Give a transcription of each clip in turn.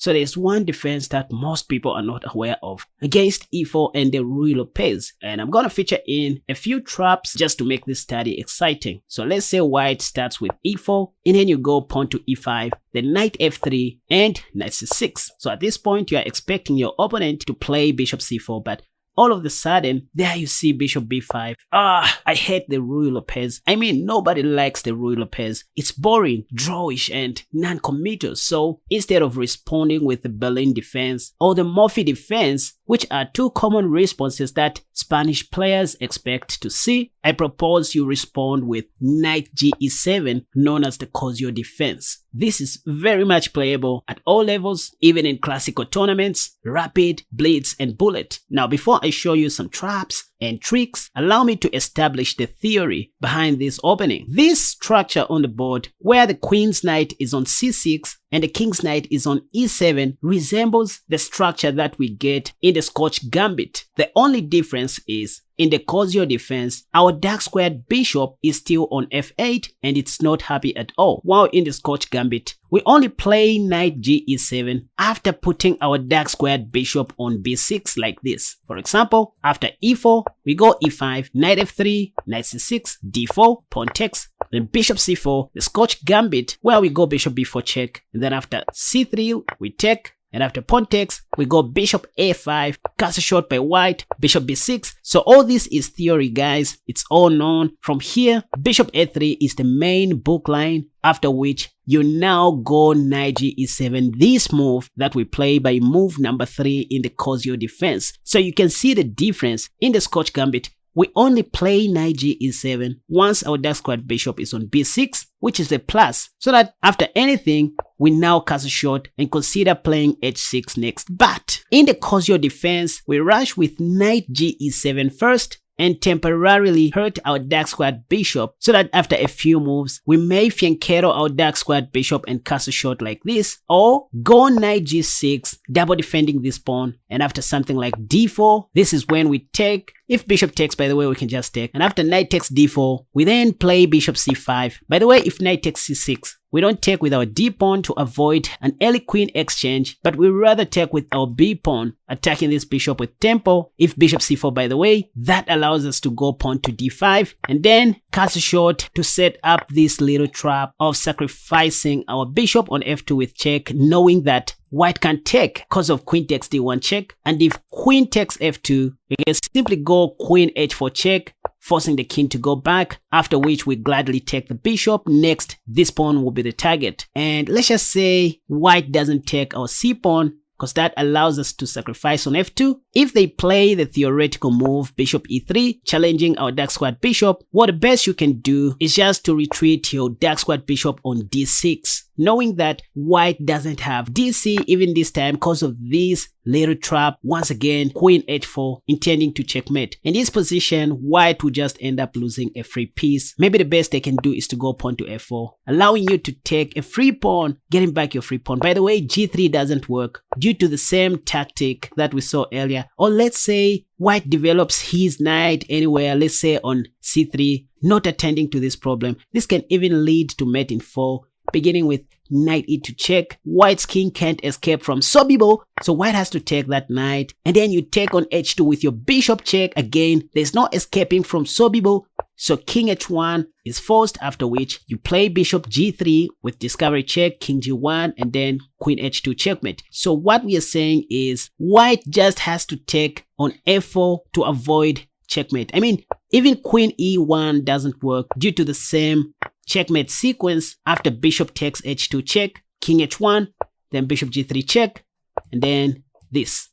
So there's one defense that most people are not aware of against e4 and the Ruy Lopez, and I'm gonna feature in a few traps just to make this study exciting. So let's say white starts with e4 and then you go pawn to e5, then knight f3 and knight c6. So at this point you are expecting your opponent to play bishop c4, but all of a sudden, there you see bishop b5. I hate the Ruy Lopez. I mean, nobody likes the Ruy Lopez. It's boring, drawish, and non-committal. So instead of responding with the Berlin defense or the Murphy defense, which are two common responses that Spanish players expect to see, I propose you respond with knight ge7, known as the Cozio defense. This is very much playable at all levels, even in classical tournaments, rapid, blitz, and bullet. Now, before I show you some traps and tricks, allow me to establish the theory behind this opening. This structure on the board, where the queen's knight is on c6 and the king's knight is on e7, resembles the structure that we get in the Scotch Gambit. The only difference is, in the Cozio defense, our dark squared bishop is still on f8 and it's not happy at all. While in the Scotch Gambit, we only play knight ge7 after putting our dark squared bishop on b6 like this. For example, after e4, we go e5, knight f3, knight c6, d4, pawn takes, then bishop c4, the Scotch Gambit, where we go bishop b4 check, and then after c3, we take, and after pawn takes, we go bishop a5, castle shot by white, bishop b6. So all this is theory, guys. It's all known. From here, bishop a3 is the main book line, after which you now go knight ge7, this move that we play by move number 3 in the Cozio defense. So you can see the difference. In the Scotch Gambit, we only play knight ge7 once our dark squared bishop is on b6, which is a plus, so that after anything, we now castle shot and consider playing h6 next. But in the Cozio defense, we rush with knight ge7 first and temporarily hurt our dark squared bishop, so that after a few moves, we may fianchetto our dark squared bishop and castle shot like this, or go knight g6, double defending this pawn, and after something like d4, this is when we take. If bishop takes, by the way, we can just take, and after knight takes d4, we then play bishop c5. By the way, if knight takes c6, we don't take with our d pawn to avoid an early queen exchange, but we rather take with our b pawn, attacking this bishop with tempo. If bishop c4, by the way, that allows us to go pawn to d5, and then castle shot to set up this little trap of sacrificing our bishop on f2 with check, knowing that white can take because of queen takes d1 check, and if queen takes f2, we can simply go queen h4 check, forcing the king to go back, after which we gladly take the bishop. Next, this pawn will be the target, and let's just say white doesn't take our c pawn, because that allows us to sacrifice on f2. If they play the theoretical move bishop e3, challenging our dark squared bishop, what the best you can do is just to retreat your dark squared bishop on d6, knowing that white doesn't have dc even this time because of this little trap. Once again, queen h4, intending to checkmate. In this position, white will just end up losing a free piece. Maybe the best they can do is to go pawn to f4, allowing you to take a free pawn, getting back your free pawn. By the way, g3 doesn't work due to the same tactic that we saw earlier. Or let's say white develops his knight anywhere, let's say on c3, not attending to this problem. This can even lead to mate in 4, beginning with knight e2 check. White's king can't escape from Sobibo, so white has to take that knight, and then you take on h2 with your bishop check. Again, there's no escaping from Sobibo, so king h1 is forced, after which you play bishop g3 with discovery check, king g1, and then queen h2 checkmate. So what we are saying is white just has to take on f4 to avoid checkmate. I mean, even queen e1 doesn't work due to the same checkmate sequence. After bishop takes h2 check, king h1, then bishop g3 check, and then this.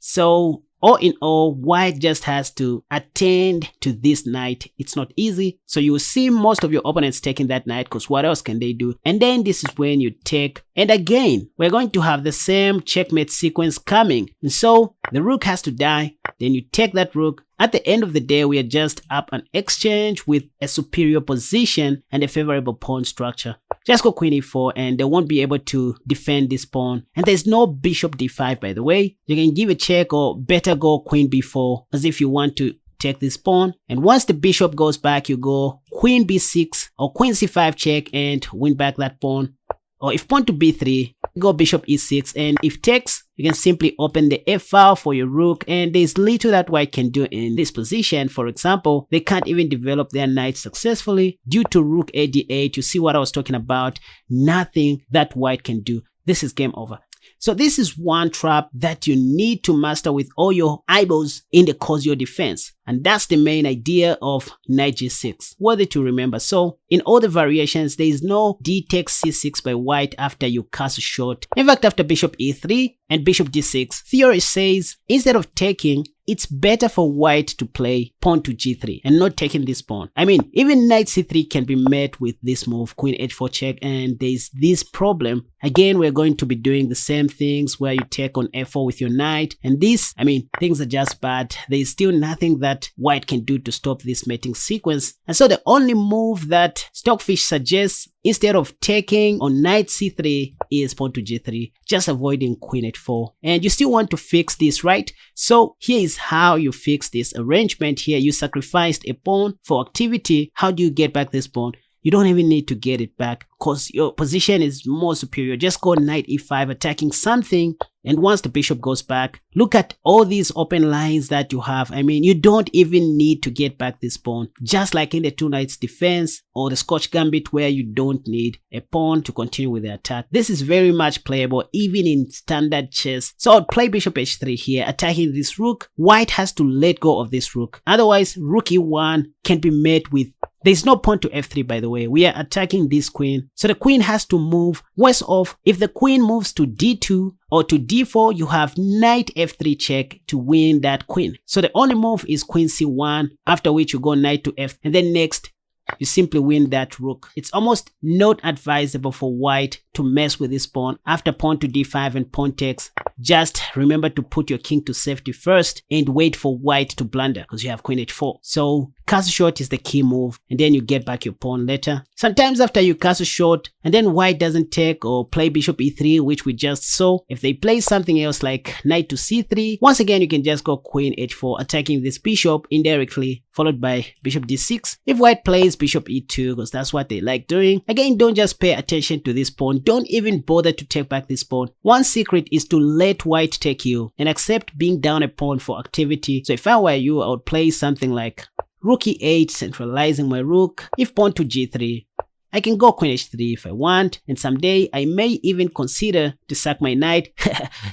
So all in all, white just has to attend to this knight. It's not easy, so you will see most of your opponents taking that knight, because what else can they do? And then this is when you take, and again we're going to have the same checkmate sequence coming, and so the rook has to die, then you take that rook. At the end of the day, we are just up an exchange with a superior position and a favorable pawn structure. Just go queen e4 and they won't be able to defend this pawn. And there's no bishop d5, by the way. You can give a check, or better go queen b4 as if you want to take this pawn. And once the bishop goes back, you go queen b6 or queen c5 check and win back that pawn. Or if pawn to b3, go bishop e6, and if takes, you can simply open the f file for your rook, and there's little that white can do in this position. For example, they can't even develop their knight successfully due to rook ad8. You see what I was talking about? Nothing that white can do. This is game over. So this is one trap that you need to master with all your eyeballs in the Cozio defense. And that's the main idea of knight g6. Worthy to remember. So in all the variations, there is no d takes c6 by white after you cast a shot. In fact, after bishop e3 and bishop d6, theory says instead of taking, it's better for white to play pawn to g3 and not taking this pawn. I mean, even knight c3 can be met with this move, queen h4 check, and there's this problem. Again, we're going to be doing the same things where you take on f4 with your knight. And this, I mean, things are just bad. There's still nothing that white can do to stop this mating sequence. And so the only move that Stockfish suggests instead of taking on knight c3 is pawn to g3, just avoiding queen h4. And you still want to fix this, right? So here is how you fix this arrangement. Here you sacrificed a pawn for activity. How do you get back this pawn? You don't even need to get it back because your position is more superior. Just go knight e5, attacking something. And once the bishop goes back, look at all these open lines that you have. I mean, you don't even need to get back this pawn. Just like in the two knights defense or the Scotch Gambit where you don't need a pawn to continue with the attack. This is very much playable even in standard chess. So I'll play bishop h3 here, attacking this rook. White has to let go of this rook. Otherwise, rook e1 can be met with... There's no pawn to f3, by the way. We are attacking this queen. So the queen has to move. Worse off, if the queen moves to d2 or to d4, you have knight f3 check to win that queen. So the only move is queen c1, after which you go knight to f, and then next, you simply win that rook. It's almost not advisable for white to mess with this pawn. After pawn to d5 and pawn takes, just remember to put your king to safety first and wait for white to blunder because you have queen h4. So castle short is the key move, and then you get back your pawn later. Sometimes after you castle short and then white doesn't take or play bishop e3, which we just saw, if they play something else like knight to c3, once again you can just go queen h4, attacking this bishop indirectly, followed by bishop d6. If white plays bishop e2, because that's what they like doing, again, don't just pay attention to this pawn. Don't even bother to take back this pawn. One secret is to let white take you and accept being down a pawn for activity. So if I were you, I would play something like rook e8, centralizing my rook. If pawn to g3, I can go queen h3 if I want, and someday I may even consider to sack my knight.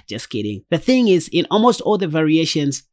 Just kidding. The thing is, in almost all the variations,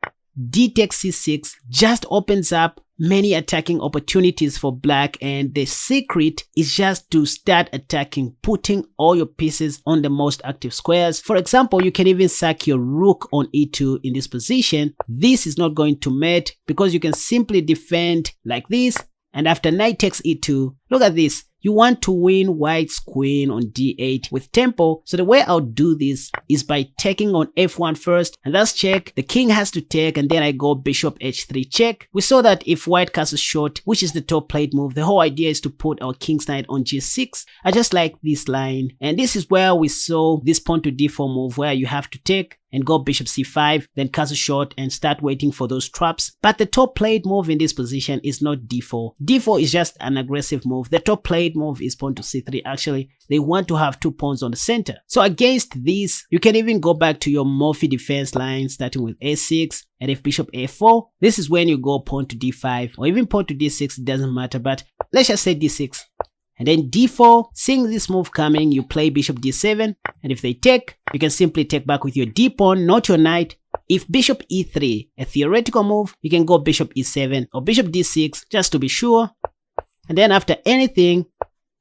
d takes c6 just opens up many attacking opportunities for black, and the secret is just to start attacking, putting all your pieces on the most active squares. For example, you can even sack your rook on e2 in this position. This is not going to mate because you can simply defend like this, and after knight takes e2, look at this. You want to win white's queen on d8 with tempo. So the way I'll do this is by taking on f1 first, and that's check. The king has to take, and then I go bishop h3 check. We saw that if white castles short, which is the top plate move, the whole idea is to put our king's knight on g6. I just like this line, and this is where we saw this pawn to d4 move where you have to take and go bishop c5, then castle short and start waiting for those traps. But the top played move in this position is not d4. d4 is just an aggressive move. The top played move is pawn to c3. Actually, they want to have two pawns on the center. So against this, you can even go back to your Murphy defense line starting with a6, and if bishop a4, this is when you go pawn to d5 or even pawn to d6, it doesn't matter, but let's just say d6. And then d4, seeing this move coming, you play bishop d7, and if they take, you can simply take back with your d pawn, not your knight. If bishop e3, a theoretical move, you can go bishop e7 or bishop d6 just to be sure. And then after anything,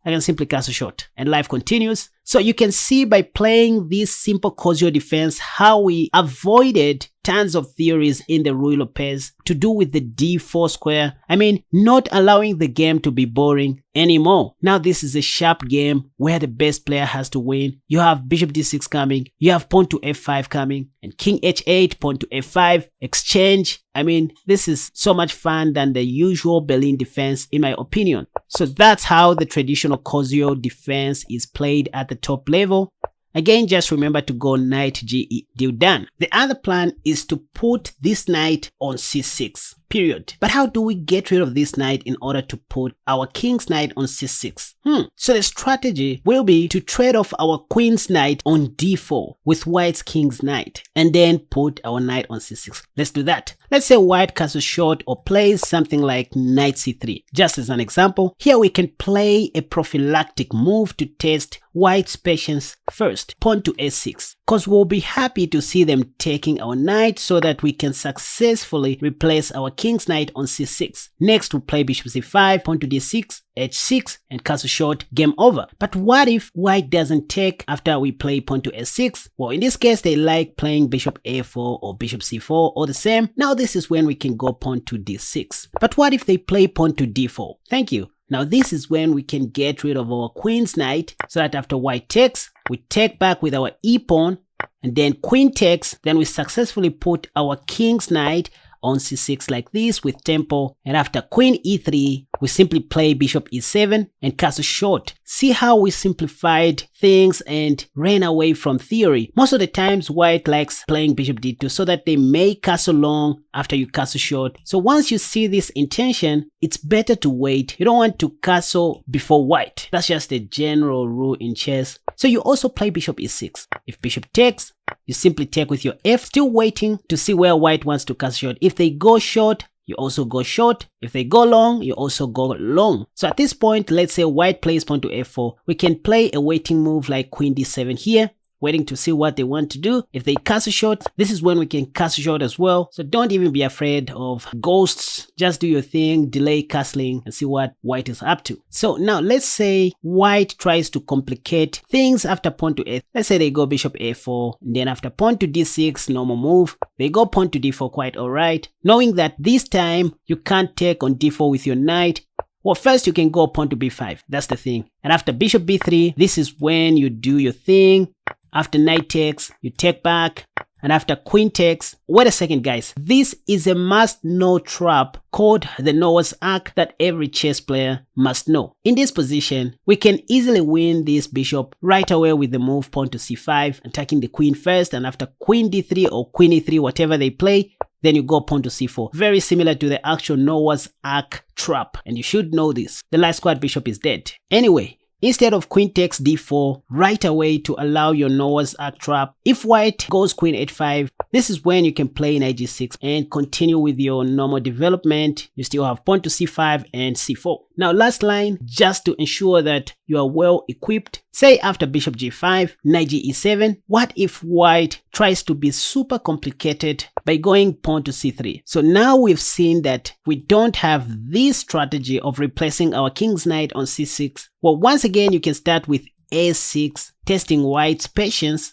I can simply castle short and life continues. So you can see by playing this simple Cozio defense how we avoided tons of theories in the Ruy Lopez to do with the d4 square. I mean, not allowing the game to be boring anymore. Now this is a sharp game where the best player has to win. You have bishop d6 coming, you have pawn to f5 coming, and king h8, pawn to f5, exchange. I mean, this is so much fun than the usual Berlin defense in my opinion. So that's how the traditional Cozio defense is played at the top level. Again, just remember to go knight g8, deal done. The other plan is to put this knight on c6. period. But how do we get rid of this knight in order to put our king's knight on c6? So the strategy will be to trade off our queen's knight on d4 with white's king's knight and then put our knight on c6. Let's do that. Let's say white castles short or plays something like knight c3. Just as an example, here we can play a prophylactic move to test white's patience first, pawn to a6, because we'll be happy to see them taking our knight so that we can successfully replace our king's knight on c6. Next, we'll play bishop c5, pawn to d6, h6, and castle short, game over. But what if white doesn't take after we play pawn to s6? Well, in this case, they like playing bishop a4 or bishop c4 or the same. Now this is when we can go pawn to d6. But what if they play pawn to d4? Thank you. Now this is when we can get rid of our queen's knight so that after white takes, we take back with our e-pawn, and then queen takes, then we successfully put our king's knight on c6 like this with tempo, and after queen e3 we simply play bishop e7 and castle short. See how we simplified things and ran away from theory. Most of the times white likes playing bishop d2 so that they may castle long after you castle short. So once you see this intention, it's better to wait. You don't want to castle before white. That's just a general rule in chess. So you also play bishop e6. If bishop takes, you simply take with your f, still waiting to see where white wants to castle short. If they go short, you also go short. If they go long, you also go long. So at this point, let's say white plays pawn to f4. We can play a waiting move like queen d7 here, waiting to see what they want to do. If they castle short, this is when we can castle short as well. So don't even be afraid of ghosts. Just do your thing, delay castling, and see what white is up to. So now let's say white tries to complicate things after pawn to a. Let's say they go bishop a4, and then after pawn to d6, normal move. They go pawn to d4, quite alright. Knowing that this time you can't take on d4 with your knight. Well, first you can go pawn to b5. That's the thing. And after bishop b3, this is when you do your thing. After knight takes, you take back, and after queen takes, wait a second guys, this is a must-know trap called the Noah's Ark that every chess player must know. In this position, we can easily win this bishop right away with the move pawn to c5, attacking the queen first, and after queen d3 or queen e3, whatever they play, then you go pawn to c4. Very similar to the actual Noah's Ark trap, and you should know this. The light squared bishop is dead. Anyway, instead of queen takes d4 right away to allow your Noah's Ark trap, if white goes queen h5, this is when you can play knight g6 and continue with your normal development. You still have pawn to c5 and c4. Now last line, just to ensure that you are well equipped, say after bishop g5, knight ge7, what if white tries to be super complicated by going pawn to c3? So now we've seen that we don't have this strategy of replacing our king's knight on c6. Well, once again, you can start with a6, testing white's patience.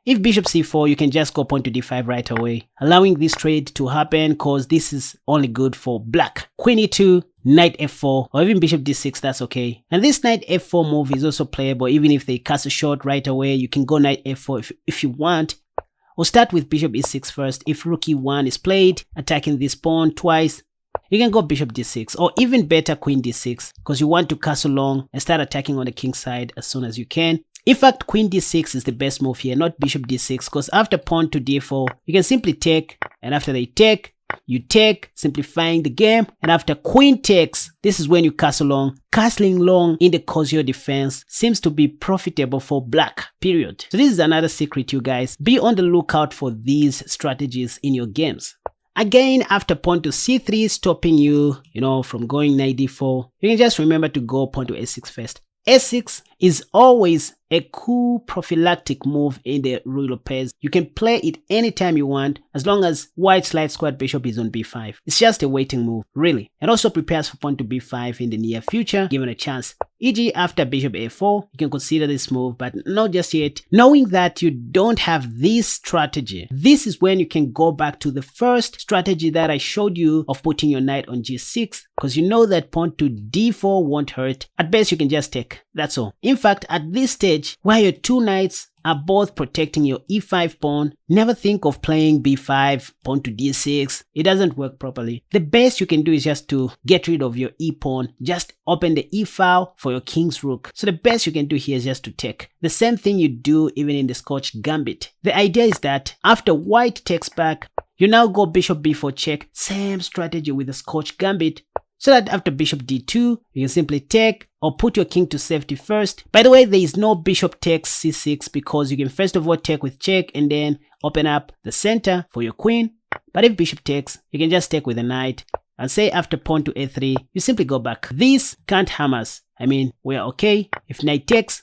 If bishop c4, you can just go pawn to d5 right away, allowing this trade to happen because this is only good for black. Queen e2, knight f4, or even bishop d6, that's okay. And this knight f4 move is also playable. Even if they castle short right away, you can go knight f4 if you want. Or start with bishop e6 first. If rook e1 is played, attacking this pawn twice, you can go bishop d6, or even better queen d6, because you want to castle long and start attacking on the king side as soon as you can. In fact, queen d6 is the best move here, not bishop d6, because after pawn to d4, you can simply take, and after they take, you take, simplifying the game. And after queen takes, this is when you castle long. Castling long in the Cozio defense seems to be profitable for black, period. So this is another secret, you guys. Be on the lookout for these strategies in your games. Again, after pawn to c3 stopping you, from going knight d4, you can just remember to go pawn to a6 first. a6 is always a cool prophylactic move in the Ruy Lopez. You can play it anytime you want as long as white's light squared bishop is on b5. It's just a waiting move, really. It also prepares for pawn to b5 in the near future, given a chance. E.g. after bishop a4, you can consider this move, but not just yet. Knowing that you don't have this strategy, this is when you can go back to the first strategy that I showed you of putting your knight on g6, because you know that pawn to d4 won't hurt. At best, you can just take. That's all. In fact, at this stage, where your two knights are both protecting your e5 pawn, never think of playing b5, pawn to d6. It doesn't work properly. The best you can do is just to get rid of your e-pawn. Just open the e-file for your king's rook. So the best you can do here is just to take. The same thing you do even in the Scotch Gambit. The idea is that after white takes back, You now go bishop b4 check, same strategy with the Scotch gambit, so that after bishop d2, you can simply take or put your king to safety first. By the way, there is no bishop takes c6 because you can first of all take with check and then open up the center for your queen. But if bishop takes, you can just take with a knight. And say after pawn to a3, you simply go back. This can't harm us. I mean, we're okay. If knight takes,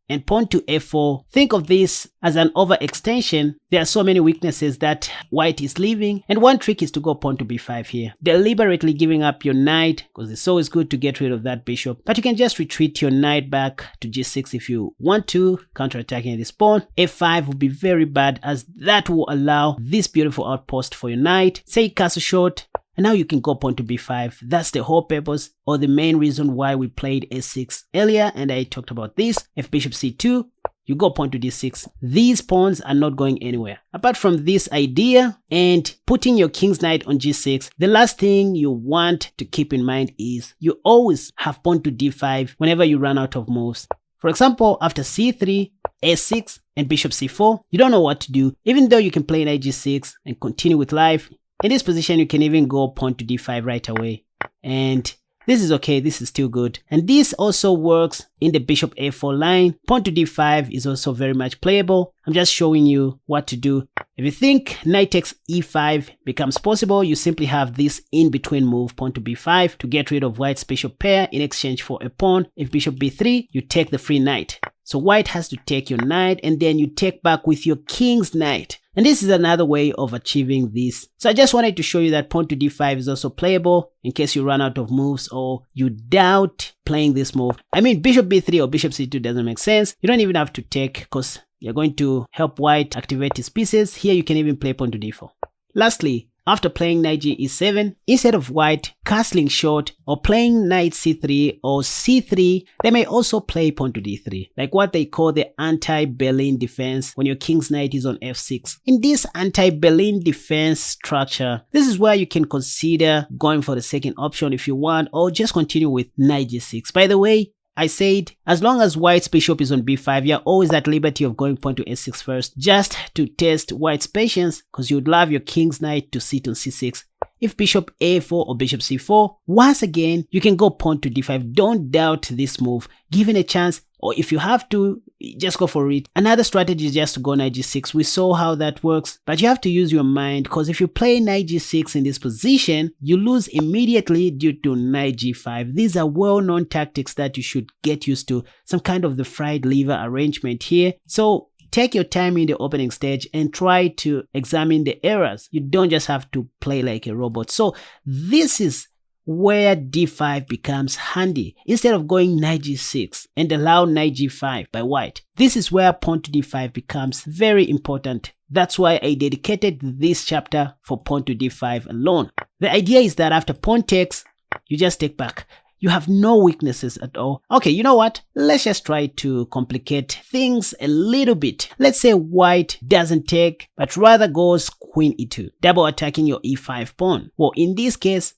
and pawn to a4, think of this as an overextension. There are so many weaknesses that white is leaving, and one trick is to go pawn to b5 here, deliberately giving up your knight, because it's always good to get rid of that bishop. But you can just retreat your knight back to g6 if you want to, counterattacking this pawn. a5 would be very bad, as that will allow this beautiful outpost for your knight. Say castle short, and now you can go pawn to b5. That's the whole purpose, or the main reason why we played a6 earlier, and I talked about this. If bishop c2, you go pawn to d6. These pawns are not going anywhere. Apart from this idea and putting your king's knight on g6, the last thing you want to keep in mind is you always have pawn to d5 whenever you run out of moves. For example, after c3, a6, and bishop c4, you don't know what to do. Even though you can play knight g6 and continue with life, in this position, you can even go pawn to d5 right away. And this is okay, this is still good. And this also works in the bishop a4 line. Pawn to d5 is also very much playable. I'm just showing you what to do. If you think knight takes e5 becomes possible, you simply have this in-between move, pawn to b5, to get rid of white's bishop pair in exchange for a pawn. If bishop b3, you take the free knight. So white has to take your knight, and then you take back with your king's knight. And this is another way of achieving this. So I just wanted to show you that pawn to d5 is also playable in case you run out of moves or you doubt playing this move. I mean, bishop b3 or bishop c2 doesn't make sense. You don't even have to take because you're going to help white activate his pieces. Here you can even play pawn to d4. Lastly, after playing knight e7, instead of white castling short or playing knight c3 or c3, they may also play pawn to d3, like what they call the anti-Berlin defense when your king's knight is on f6. In this anti-Berlin defense structure, this is where you can consider going for the second option if you want, or just continue with knight g6. By the way, I said, as long as white's bishop is on b5, you're always at liberty of going pawn to a6 first, just to test white's patience, because you'd love your king's knight to sit on c6. If bishop a4 or bishop c4, once again, you can go pawn to d5. Don't doubt this move. Given a chance, or if you have to, just go for it. Another strategy is just to go knight g6. We saw how that works, but you have to use your mind, because if you play knight g6 in this position, you lose immediately due to knight g5. These are well-known tactics that you should get used to. Some kind of the fried liver arrangement here. So take your time in the opening stage and try to examine the errors. You don't just have to play like a robot. So this is where d5 becomes handy. Instead of going knight g6 and allow knight g5 by white, this is where pawn to d5 becomes very important. That's why I dedicated this chapter for pawn to d5 alone. The idea is that after pawn takes, you just take back. You have no weaknesses at all. Okay, you know what? Let's just try to complicate things a little bit. Let's say white doesn't take, but rather goes queen e2, double attacking your e5 pawn. Well, in this case,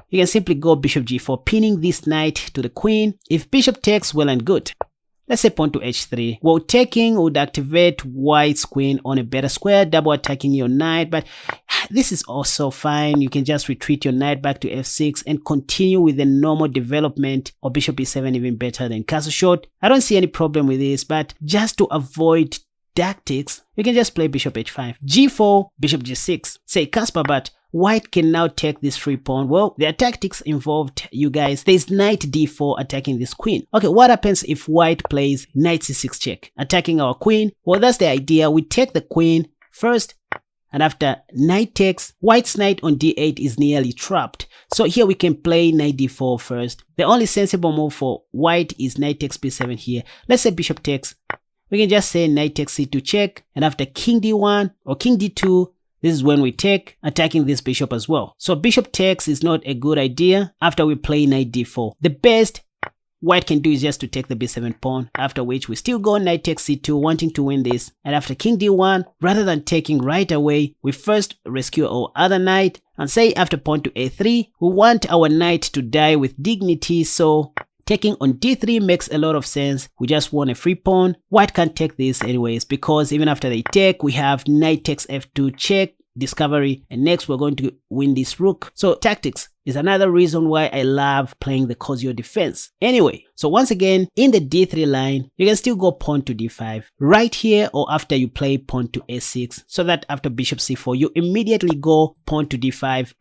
you can simply go bishop g4, pinning this knight to the queen. If bishop takes, well and good. Let's say pawn to h3. Well, taking would activate white's queen on a better square, double attacking your knight, but this is also fine. You can just retreat your knight back to f6 and continue with the normal development, or bishop e7 even better than castle short. I don't see any problem with this, but just to avoid tactics, you can just play bishop h5, g4, bishop g6. Say, Casper, but white can now take this free pawn. Well, there are tactics involved, you guys. There's knight d4 attacking this queen. Okay, what happens if white plays knight c6 check, attacking our queen? Well, that's the idea. We take the queen first, and after knight takes, white's knight on d8 is nearly trapped. So here we can play knight d4 first. The only sensible move for white is knight takes b7 here. Let's say bishop takes. We can just say knight takes c2 check, and after king d1 or king d2, this is when we take, attacking this bishop as well. So bishop takes is not a good idea after we play knight d4. The best white can do is just to take the b7 pawn, after which we still go knight takes c2, wanting to win this. And after king d1, rather than taking right away, we first rescue our other knight, and say after pawn to a3, we want our knight to die with dignity, so taking on d3 makes a lot of sense. We just want a free pawn. White can't take this anyways, because even after they take, we have knight takes f2 check, discovery, and next we're going to win this rook. So tactics is another reason why I love playing the Cozio defense. Anyway, so once again, in the d3 line, you can still go pawn to d5 right here, or after you play pawn to a6, so that after bishop c4, you immediately go pawn to d5,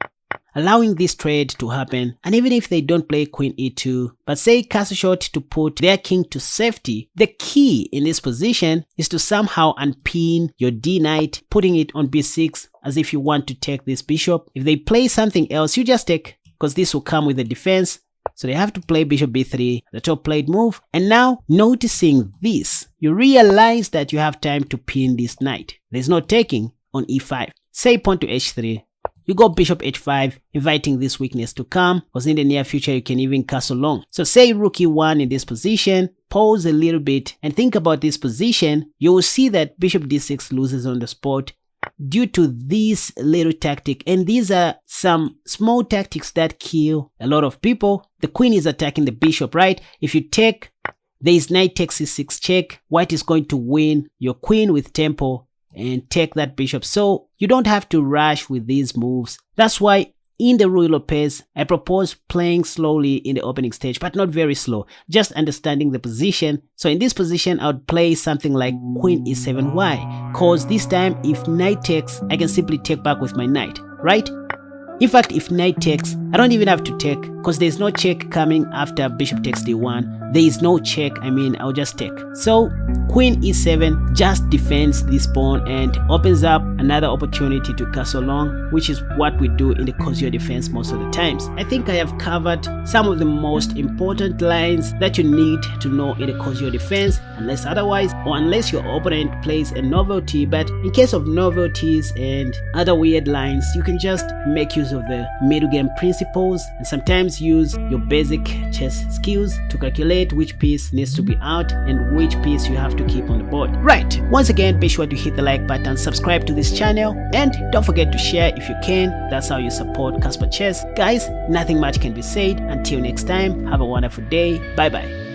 allowing this trade to happen. And even if they don't play queen e2, but say castle shot to put their king to safety, the key in this position is to somehow unpin your d knight, putting it on b6 as if you want to take this bishop. If they play something else, you just take, because this will come with the defense. So they have to play bishop b3, the top played move. And now, noticing this, you realize that you have time to pin this knight. There's no taking on e5. Say pawn to h3. You go bishop h5, inviting this weakness to come, because in the near future you can even castle long. So say rook e1 in this position, pause a little bit and think about this position. You will see that bishop d6 loses on the spot due to this little tactic, and these are some small tactics that kill a lot of people. The queen is attacking the bishop, right? If you take, there is knight takes c6 check. White is going to win your queen with tempo and take that bishop. So you don't have to rush with these moves. That's why in the Ruy Lopez, I propose playing slowly in the opening stage, but not very slow, just understanding the position. So in this position, I would play something like queen e7. Why? Because this time, if knight takes, I can simply take back with my knight, right? In fact, if knight takes, I don't even have to take, because there's no check coming after bishop takes d1. There is no check, I'll just take. So queen e7 just defends this pawn and opens up another opportunity to castle long, which is what we do in the Cozio defense most of the times. I think I have covered some of the most important lines that you need to know in the Cozio defense, unless otherwise, or unless your opponent plays a novelty. But in case of novelties and other weird lines, you can just make use of the middle game principles and sometimes use your basic chess skills to calculate which piece needs to be out and which piece you have to keep on the board. Right, once again, be sure to hit the like button, subscribe to this channel, and don't forget to share if you can. That's how you support Casper Chess. Guys, nothing much can be said. Until next time, have a wonderful day. Bye bye.